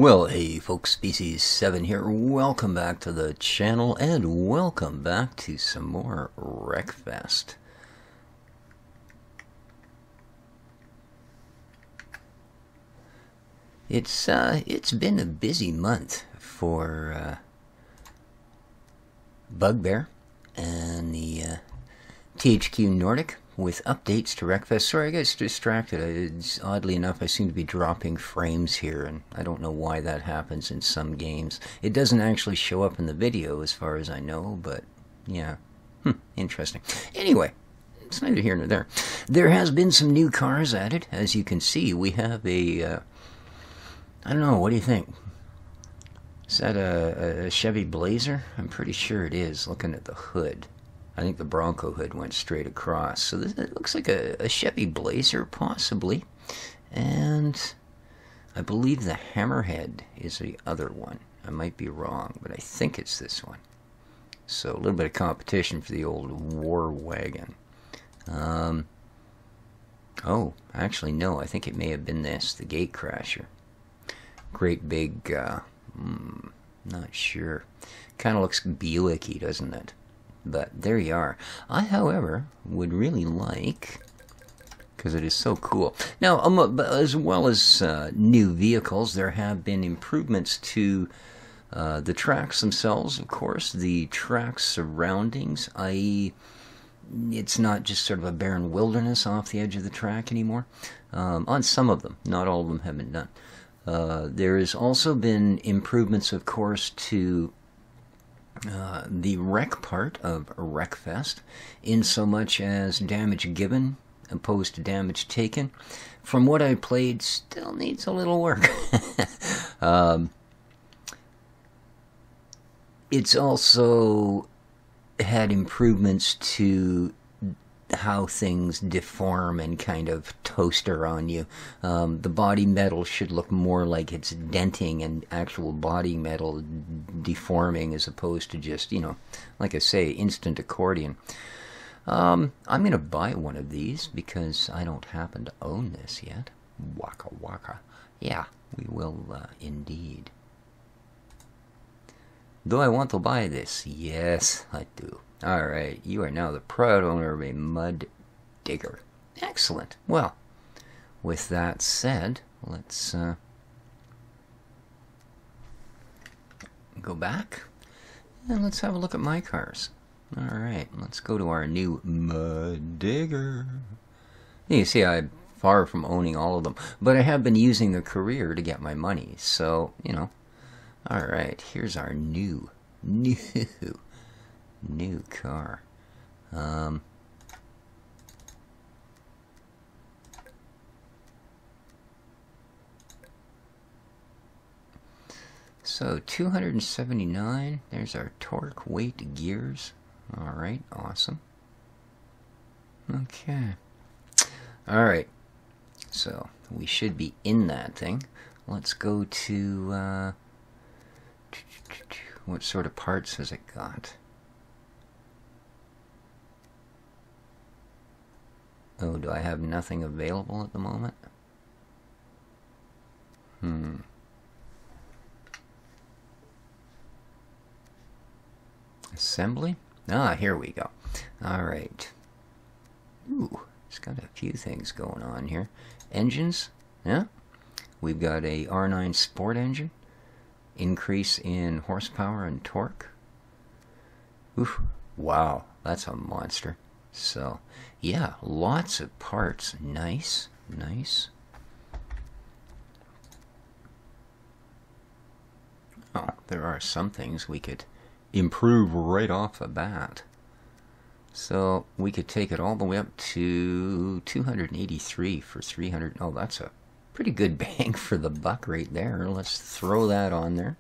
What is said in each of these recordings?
Well, hey folks, Species 7 here. Welcome back to the channel and welcome back to some more Wreckfest. It's been a busy month for Bugbear and the THQ Nordic with updates to Wreckfest. Sorry, I got distracted. Oddly enough, I seem to be dropping frames here, and I don't know why that happens in some games. It doesn't actually show up in the video as far as I know, but yeah. Interesting. Anyway, it's neither here nor there. There has been some new cars added. As you can see, we have a, I don't know, what do you think? Is that a Chevy Blazer? I'm pretty sure it is, looking at the hood. I think the Bronco hood went straight across. So this, it looks like a Chevy Blazer, possibly. And I believe the Hammerhead is the other one. I might be wrong, but I think it's this one. So a little bit of competition for the old war wagon. Oh, actually, no. I think it may have been this, the Gatecrasher. Great big, not sure. Kind of looks Buick-y, doesn't it? But there you are. I, however, would really like, because it is so cool. Now, as well as new vehicles, there have been improvements to the tracks themselves, of course. The track surroundings, i.e., it's not just sort of a barren wilderness off the edge of the track anymore. On some of them, not all of them have been done. There has also been improvements, of course, to the wreck part of Wreckfest, in so much as damage given opposed to damage taken. From what I played, still needs a little work. It's also had improvements to how things deform and kind of toaster on you. The body metal should look more like it's denting and actual body metal deforming, as opposed to just, you know, like I say, instant accordion. I'm going to buy one of these because I don't happen to own this yet. Waka waka. Yeah, we will indeed. Do I want to buy this? Yes, I do. Alright, you are now the proud owner of a mud digger. Excellent. Well, with that said, let's go back and let's have a look at my cars. Alright, let's go to our new mud digger. You see, I'm far from owning all of them, but I have been using the career to get my money, so, you know. Alright, here's our new car. So 279. There's our torque, weight, gears. All right, awesome. Okay. All right. So we should be in that thing. Let's go to what sort of parts has it got? Oh, do I have nothing available at the moment? Assembly? Ah, here we go. Alright. Ooh, it's got a few things going on here. Engines? Yeah. We've got a R9 Sport engine. Increase in horsepower and torque. Oof. Wow, that's a monster. So, yeah, lots of parts. Nice, nice. Oh, there are some things we could improve right off the bat. So, we could take it all the way up to 283 for 300. Oh, that's a pretty good bang for the buck right there. Let's throw that on there.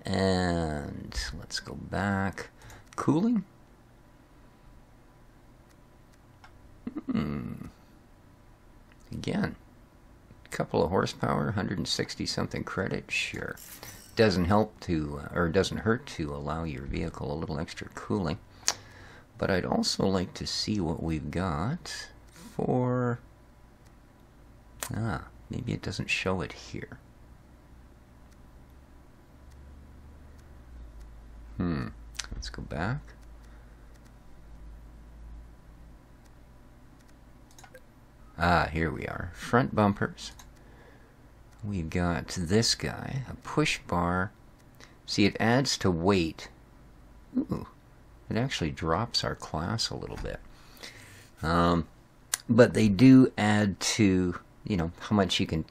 And let's go back. Cooling? Again, a couple of horsepower, 160 something credit, sure. Doesn't help to, or doesn't hurt to allow your vehicle a little extra cooling. But I'd also like to see what we've got for, maybe it doesn't show it here. Let's go back. Ah, here we are. Front bumpers. We've got this guy, a push bar. See, it adds to weight. Ooh, it actually drops our class a little bit. But they do add to, you know, how much you can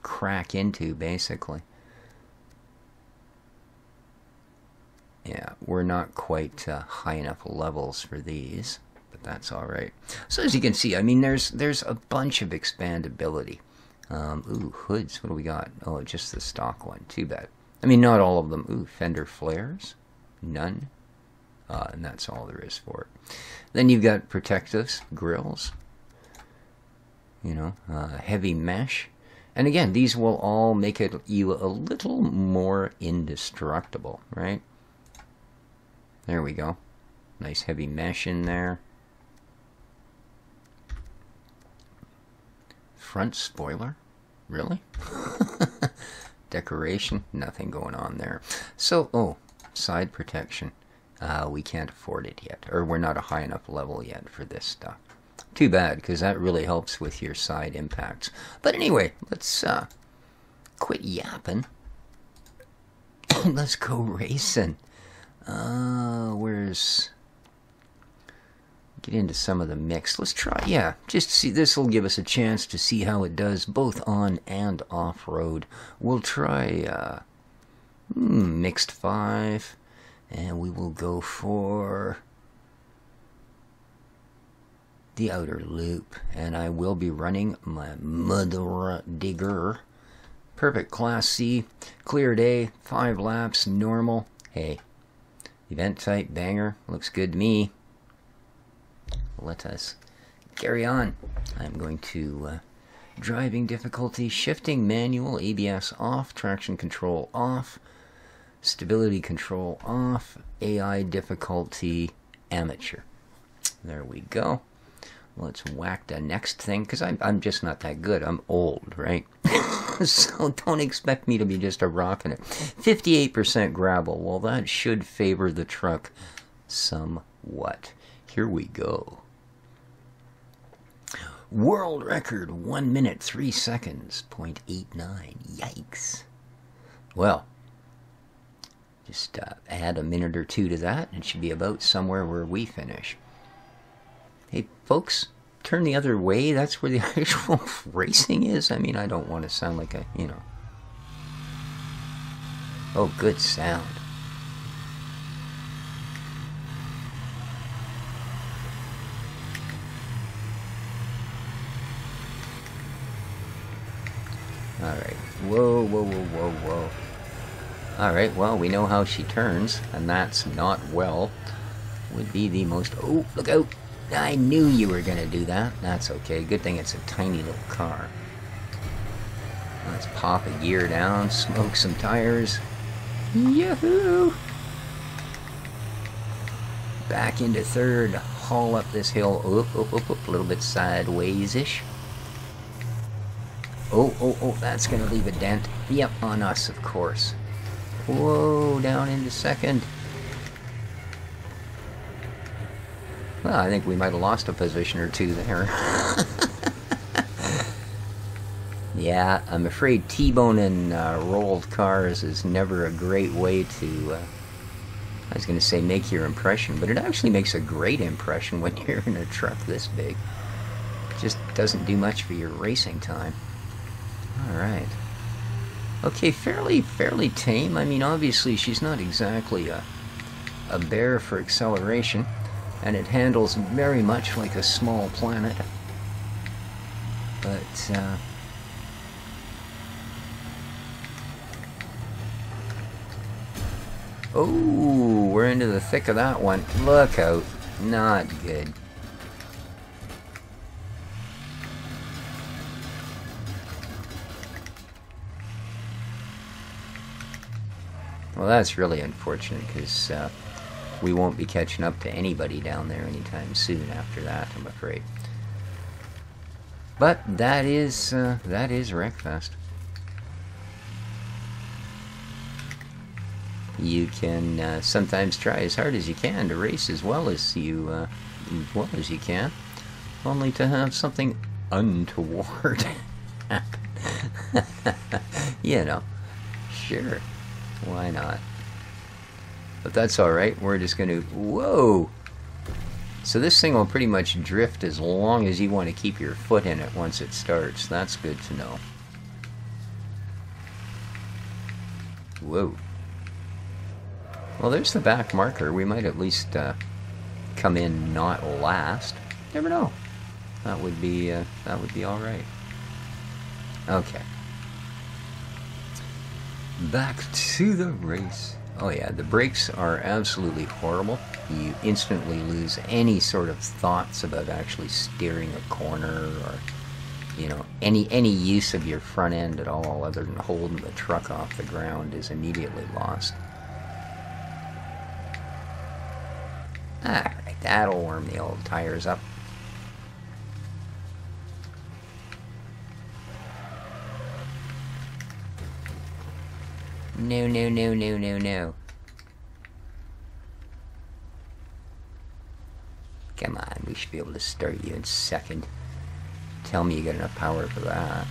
crack into, basically. Yeah, we're not quite high enough levels for these, but that's all right. So as you can see, I mean, there's a bunch of expandability. Ooh, hoods. What do we got? Oh, just the stock one. Too bad. I mean, not all of them. Ooh, fender flares. None. And that's all there is for it. Then you've got protectives, grills. You know, heavy mesh. And again, these will all make you a little more indestructible, right? There we go. Nice heavy mesh in there. Front spoiler? Really? Decoration? Nothing going on there. So, oh, side protection. We can't afford it yet. Or we're not a high enough level yet for this stuff. Too bad, because that really helps with your side impacts. But anyway, let's quit yapping. Let's go racing. Where's... Get into some of the mix. Let's try, yeah, just see, this will give us a chance to see how it does both on and off-road. We'll try mixed 5, and we will go for the outer loop, and I will be running my mother digger. Perfect Class C, clear day, 5 laps, normal. Hey, event type banger, looks good to me. Let us carry on. I'm going to driving difficulty, shifting manual, ABS off, traction control off, stability control off, AI difficulty amateur. There we go. Let's whack the next thing, because I'm just not that good. I'm old, right? So don't expect me to be just a rockin' it. 58% gravel. Well, that should favor the truck somewhat. Here we go. World record, 1 minute, 3 seconds, 0.89. Yikes. Well, just add a minute or two to that, and it should be about somewhere where we finish. Hey, folks, turn the other way. That's where the actual racing is. I mean, I don't want to sound like a, you know. Oh, good sound. Alright. Whoa, whoa, whoa, whoa, whoa. Alright, well, we know how she turns, and that's not well. Would be the most... Oh, look out! I knew you were going to do that. That's okay. Good thing it's a tiny little car. Let's pop a gear down, smoke some tires. Yahoo! Back into third, haul up this hill. Up, a little bit sideways-ish. Oh, that's going to leave a dent. Yep, on us, of course. Whoa, down into second. Well, I think we might have lost a position or two there. Yeah, I'm afraid T-boning rolled cars is never a great way to, I was going to say make your impression, but it actually makes a great impression when you're in a truck this big. It just doesn't do much for your racing time. Alright. Okay, fairly tame. I mean, obviously she's not exactly a bear for acceleration, and it handles very much like a small planet. But, oh, we're into the thick of that one. Look out. Not good. Well, that's really unfortunate, because we won't be catching up to anybody down there anytime soon after that, I'm afraid. But that is Wreckfest. you can sometimes try as hard as you can to race as well as you can, only to have something untoward happen. You know, sure, why not? But that's alright, we're just gonna... Whoa! So this thing will pretty much drift as long as you want to keep your foot in it once it starts. That's good to know. Whoa. Well, there's the back marker. We might at least come in not last. Never know. That would be all right. Okay. Back to the race. Oh yeah, the brakes are absolutely horrible. You instantly lose any sort of thoughts about actually steering a corner, or you know, any use of your front end at all other than holding the truck off the ground is immediately lost. Alright, that'll warm the old tires up. No, no, no, no, no, no. Come on, we should be able to start you in second. Tell me you got enough power for that.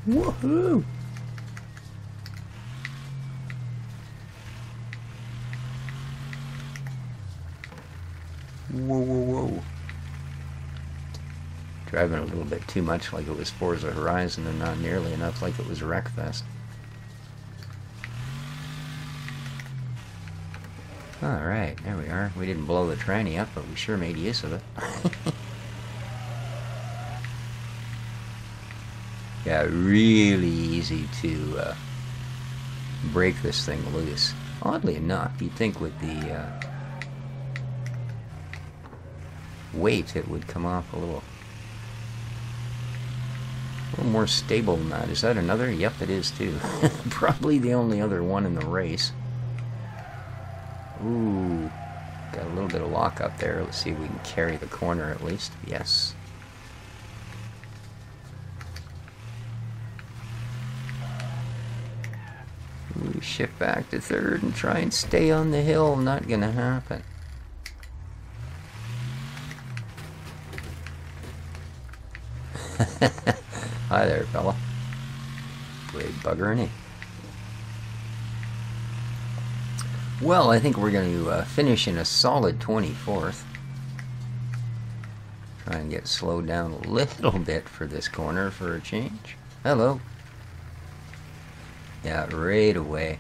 Woohoo! Whoa, whoa, whoa. Driving a little bit too much like it was Forza Horizon and not nearly enough like it was Wreckfest. Alright, there we are. We didn't blow the tranny up, but we sure made use of it. Yeah, really easy to break this thing loose. Oddly enough, you'd think with the weight it would come off a little more stable than that. Is that another? Yep, it is too. Probably the only other one in the race. Ooh, got a little bit of lock up there. Let's see if we can carry the corner at least. Yes. Ooh, shift back to third and try and stay on the hill. Not gonna happen. Hi there, fella. Great bugger, ain't he? Well, I think we're going to finish in a solid 24th. Try and get slowed down a little bit for this corner for a change. Hello. Yeah, right away.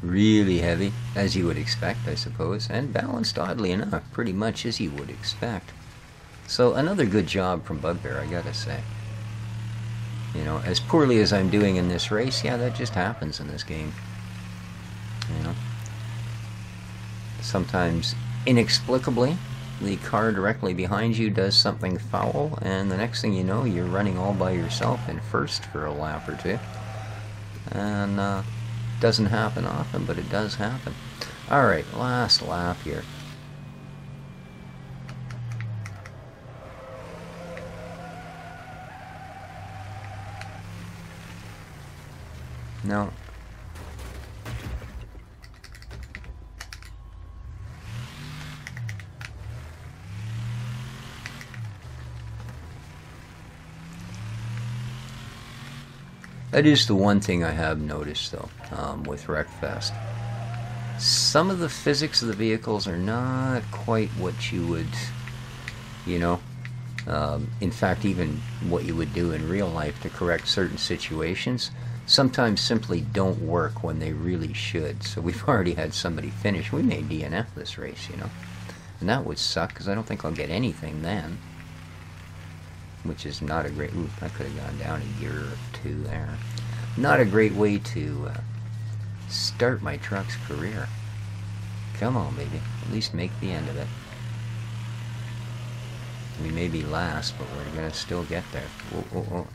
Really heavy, as you would expect, I suppose, and balanced oddly enough, pretty much as you would expect. So another good job from Bugbear, I gotta say. You know, as poorly as I'm doing in this race, yeah, that just happens in this game. You know, sometimes inexplicably the car directly behind you does something foul, and the next thing you know you're running all by yourself in first for a lap or two. And doesn't happen often, but it does happen. Alright, last lap here. No. That is the one thing I have noticed, though, with Wreckfest. Some of the physics of the vehicles are not quite what you would, you know, in fact, even what you would do in real life to correct certain situations, sometimes simply don't work when they really should. So we've already had somebody finish. We may DNF this race, you know, and that would suck because I don't think I'll get anything then. Which is not a great... Ooh, I could have gone down a gear or two there. Not a great way to start my truck's career. Come on, baby. At least make the end of it. We may be last, but we're going to still get there. Whoa, whoa, whoa.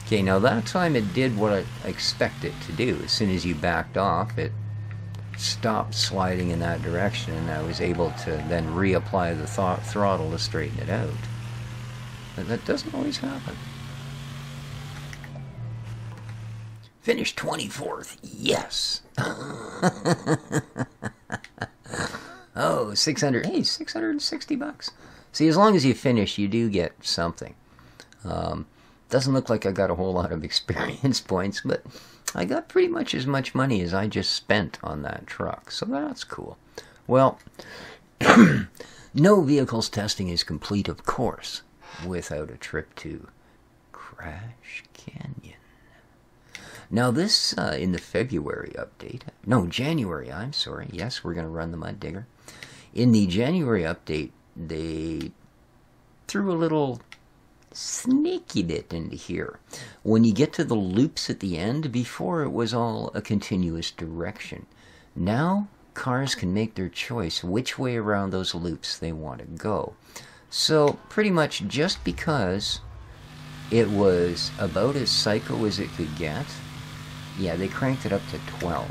Okay, now that time it did what I expected it to do. As soon as you backed off, it stopped sliding in that direction, and I was able to then reapply the throttle to straighten it out. But that doesn't always happen. Finished 24th. Yes. Oh, 600. Hey, 660 bucks. See, as long as you finish, you do get something. Doesn't look like I got a whole lot of experience points, but I got pretty much as much money as I just spent on that truck. So that's cool. Well, no vehicles testing is complete, of course, without a trip to Crash Canyon. Now this, in the February update, no, January, I'm sorry. Yes, we're going to run the Mud Digger. In the January update, they threw a little sneaky bit into here. When you get to the loops at the end, before it was all a continuous direction. Now, cars can make their choice which way around those loops they want to go. So, pretty much just because it was about as psycho as it could get, yeah, they cranked it up to 12.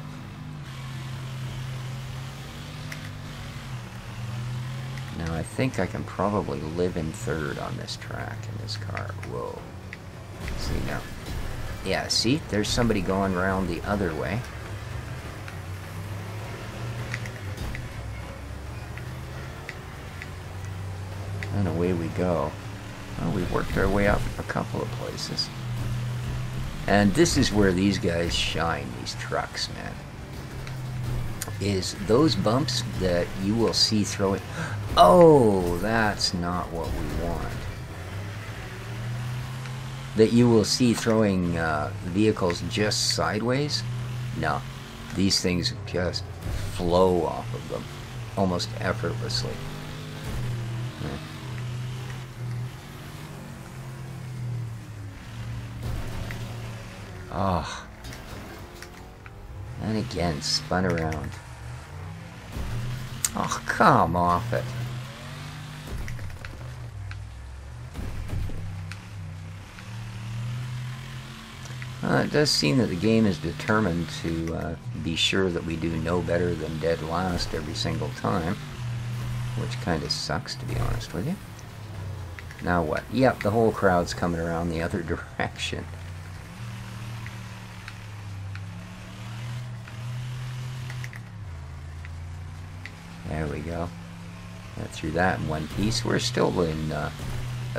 Now, I think I can probably live in third on this track in this car. Whoa. See now. Yeah, see? There's somebody going around the other way. And away we go. Well, we've worked our way up a couple of places. And this is where these guys shine, these trucks, man. Is those bumps that you will see throwing... Oh, that's not what we want. That you will see throwing vehicles just sideways? No. These things just flow off of them almost effortlessly. Yeah. Oh. And again, spun around. Oh, come off it. It does seem that the game is determined to be sure that we do no better than dead last every single time. Which kind of sucks, to be honest with you. Now what? Yep, the whole crowd's coming around the other direction. There we go. Got through that in one piece. We're still in a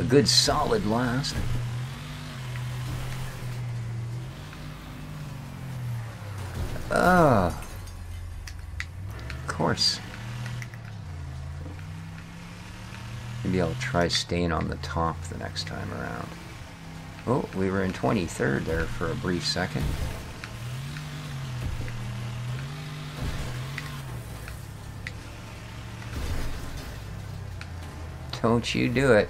good solid last. Of course. Maybe I'll try staying on the top the next time around. Oh, we were in 23rd there for a brief second. Don't you do it.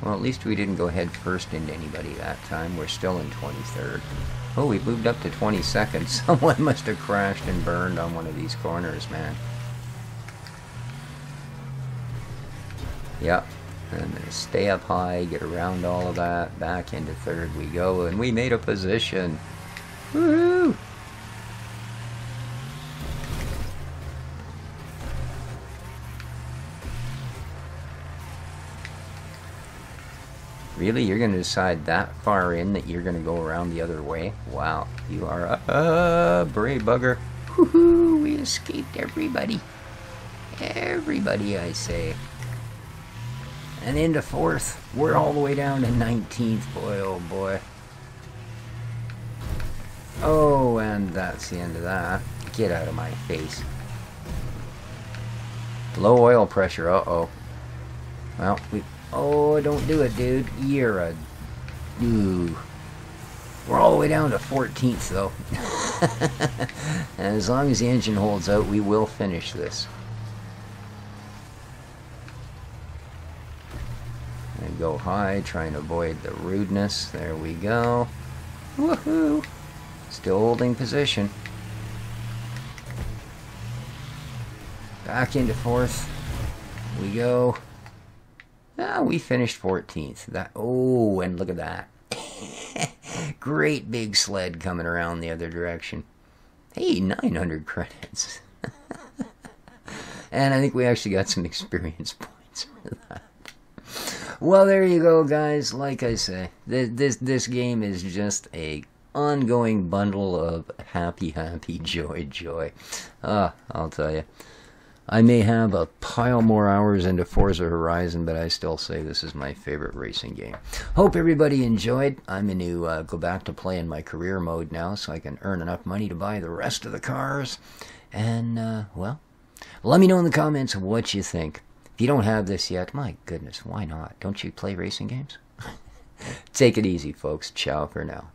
Well, at least we didn't go head first into anybody that time. We're still in 23rd. Oh, we moved up to 22nd. Someone must have crashed and burned on one of these corners, man. Yep. And then stay up high, get around all of that, back into third we go, and we made a position. Woohoo! Really? You're going to decide that far in that you're going to go around the other way? Wow. You are a brave bugger. Woohoo! We escaped everybody. Everybody, I say. And into fourth. We're all the way down to 19th. Boy, oh boy. Oh, and that's the end of that. Get out of my face. Low oil pressure. Uh-oh. Well, we... Oh, don't do it, dude. You're a... Ooh. We're all the way down to 14th, though. And as long as the engine holds out, we will finish this. And go high, trying to avoid the rudeness. There we go. Woohoo! Still holding position. Back into fourth. We go. Ah, we finished 14th. That, oh, and look at that. Great big sled coming around the other direction. Hey, 900 credits. And I think we actually got some experience points for that. Well, there you go, guys. Like I say, this game is just a ongoing bundle of happy, joy. I'll tell you. I may have a pile more hours into Forza Horizon, but I still say this is my favorite racing game. Hope everybody enjoyed. I'm going to go back to playing my career mode now so I can earn enough money to buy the rest of the cars. And, well, let me know in the comments what you think. If you don't have this yet, my goodness, why not? Don't you play racing games? Take it easy, folks. Ciao for now.